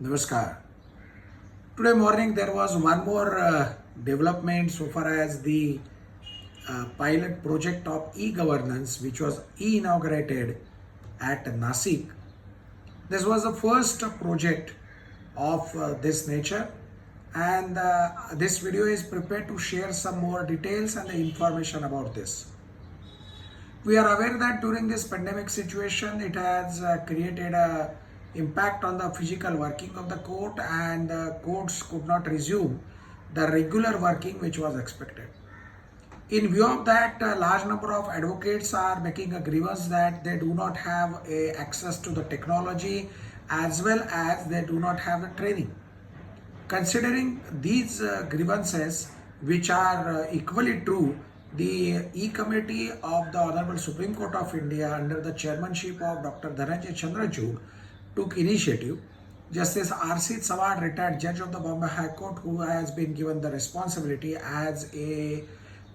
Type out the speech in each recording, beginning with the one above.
Namaskar. Today morning there was one more development so far as the pilot project of e-governance which was inaugurated at Nasik. This was the first project of this nature, and this video is prepared to share some more details and the information about this. We are aware that during this pandemic situation, it has created a impact on the physical working of the court, and courts could not resume the regular working which was expected. In view of that, a large number of advocates are making a grievance that they do not have access to the technology as well as they do not have the training. Considering these grievances, which are equally true, the E-Committee of the Honorable Supreme Court of India under the chairmanship of Dr. Dhananjay Chandrachud took initiative. Justice R.C. Chawad, retired judge of the Bombay High Court, who has been given the responsibility as a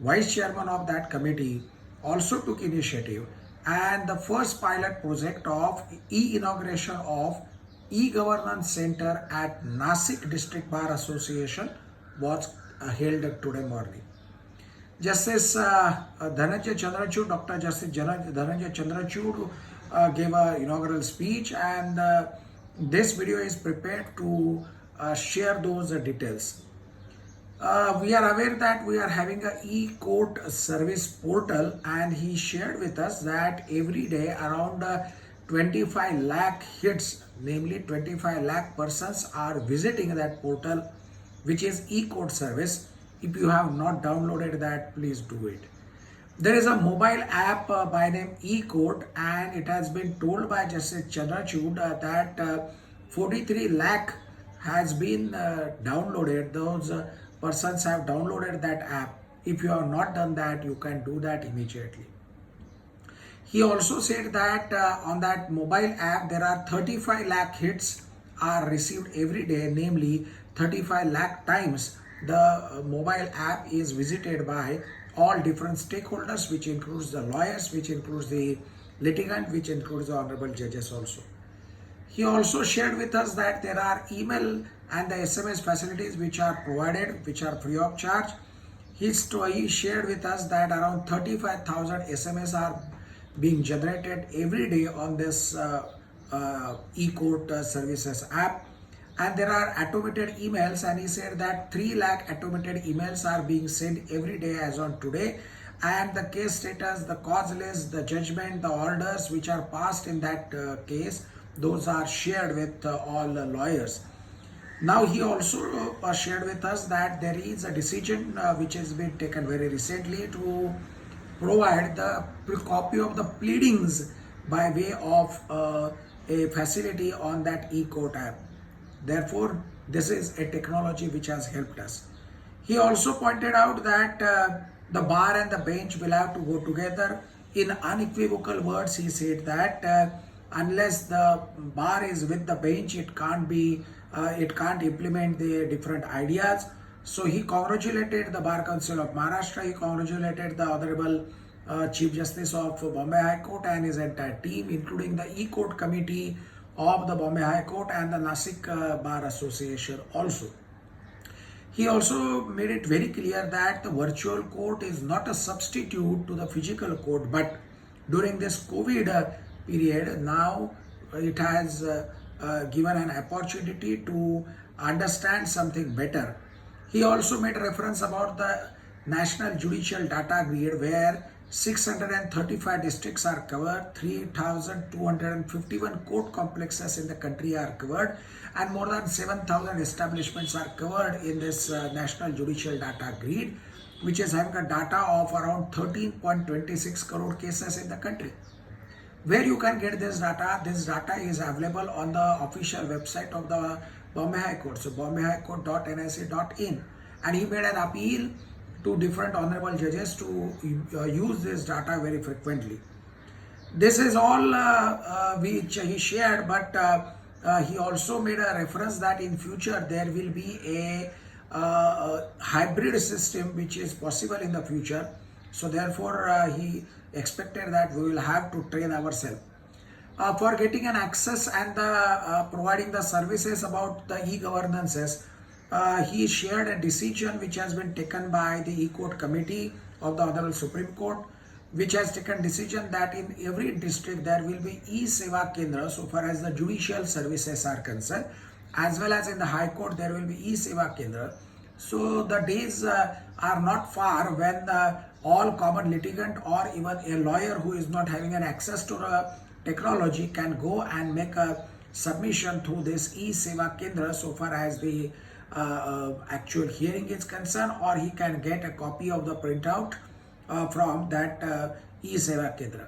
vice chairman of that committee, also took initiative, and the first pilot project of inauguration of e-governance center at Nasik District Bar Association was held today morning. Justice Dhananjay Chandrachud, Dr. Justice Dhananjay Chandrachud gave an inaugural speech, and this video is prepared to share those details. We are aware that we are having a e-court service portal, and he shared with us that every day around 25 lakh hits, namely 25 lakh persons are visiting that portal, which is e-court service. If you have not downloaded that, please do it. There is a mobile app by name e-court, and it has been told by Justice Chandrachud that 43 lakh has been downloaded. Those persons have downloaded that app. If you have not done that, you can do that immediately. He also said that on that mobile app there are 35 lakh hits are received every day, namely 35 lakh times the mobile app is visited by all different stakeholders, which includes the lawyers, which includes the litigant, which includes the honorable judges also. He also shared with us that there are email and the SMS facilities which are provided, which are free of charge. He shared with us that around 35,000 SMS are being generated every day on this e-court services app, and there are automated emails, and he said that 3 lakh automated emails are being sent every day as on today, and the case status, the cause list, the judgment, the orders which are passed in that case, those are shared with all lawyers. Now he also shared with us that there is a decision which has been taken very recently to provide the copy of the pleadings by way of a facility on that e-court app. Therefore, this is a technology which has helped us. He also pointed out that the bar and the bench will have to go together. In unequivocal words, he said that unless the bar is with the bench, it can't implement the different ideas. So he congratulated the Bar Council of Maharashtra, he congratulated the Honorable Chief Justice of Bombay High Court and his entire team, including the E-Court Committee of the Bombay High Court and the Nasik Bar Association also. He also made it very clear that the virtual court is not a substitute to the physical court, but during this COVID period, now it has given an opportunity to understand something better. He also made reference about the National Judicial Data Grid, where 635 districts are covered, 3,251 court complexes in the country are covered, and more than 7,000 establishments are covered in this National Judicial Data Grid, which is having a data of around 13.26 crore cases in the country. Where you can get this data is available on the official website of the Bombay High Court, so bombay-high-court.nic.in, and he made an appeal to different honorable judges to use this data very frequently. This is all which he shared, but he also made a reference that in future there will be a hybrid system which is possible in the future. So therefore he expected that we will have to train ourselves. for getting an access and providing the services about the e-governances. He shared a decision which has been taken by the E-Court Committee of the Honorable Supreme Court, which has taken decision that in every district there will be e-Seva Kendra so far as the judicial services are concerned, as well as in the High Court there will be e-Seva Kendra. So the days are not far when all common litigant or even a lawyer who is not having an access to the technology can go and make a submission through this e-Seva Kendra so far as the actual hearing is concerned, or he can get a copy of the printout from that e-Seva Kendra.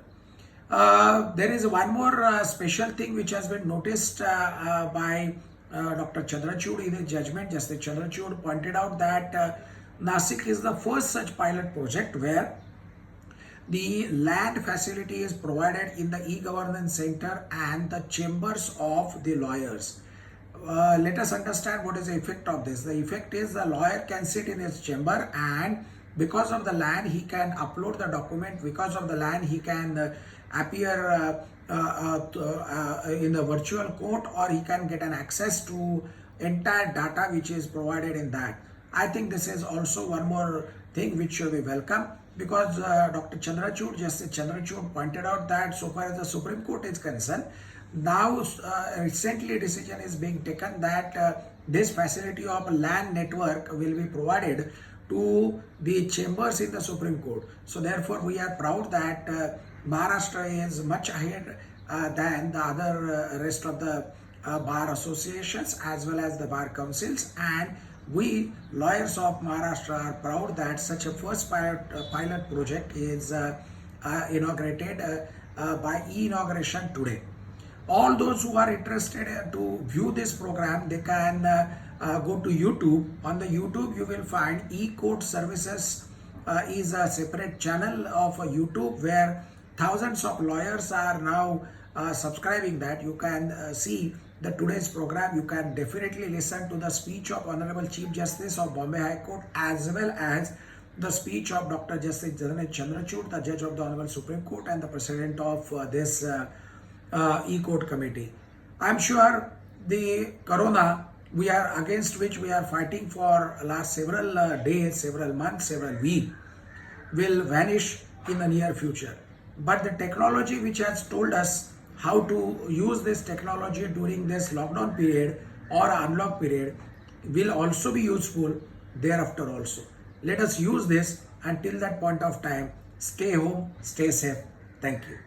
There is one more special thing which has been noticed by Dr. Chandrachud in his judgment. Justice Chandrachud pointed out that Nasik is the first such pilot project where the land facility is provided in the e-governance center and the chambers of the lawyers. Let us understand what is the effect of this. The effect is the lawyer can sit in his chamber, and because of the land he can upload the document. Because of the land he can appear in the virtual court, or he can get an access to entire data which is provided in that. I think this is also one more thing which should be welcome, because Dr. Chandrachud, Justice Chandrachud pointed out that so far as the Supreme Court is concerned, now recently a decision is being taken that this facility of land network will be provided to the chambers in the Supreme Court. So therefore we are proud that Maharashtra is much ahead than the other rest of the bar associations as well as the bar councils, and we lawyers of Maharashtra are proud that such a first pilot project is inaugurated by e-inauguration today. All those who are interested to view this program, they can go to YouTube. On the YouTube, you will find E-Court Services is a separate channel of YouTube where thousands of lawyers are now subscribing that. You can see the today's program. You can definitely listen to the speech of Honorable Chief Justice of Bombay High Court as well as the speech of Dr. Justice Chandrachud, the Judge of the Honorable Supreme Court and the President of this E-Court Committee. I'm sure the Corona, we are against which we are fighting for last several days, several months, several weeks, will vanish in the near future. But the technology which has told us how to use this technology during this lockdown period or unlock period will also be useful thereafter also. Let us use this until that point of time. Stay home, stay safe. Thank you.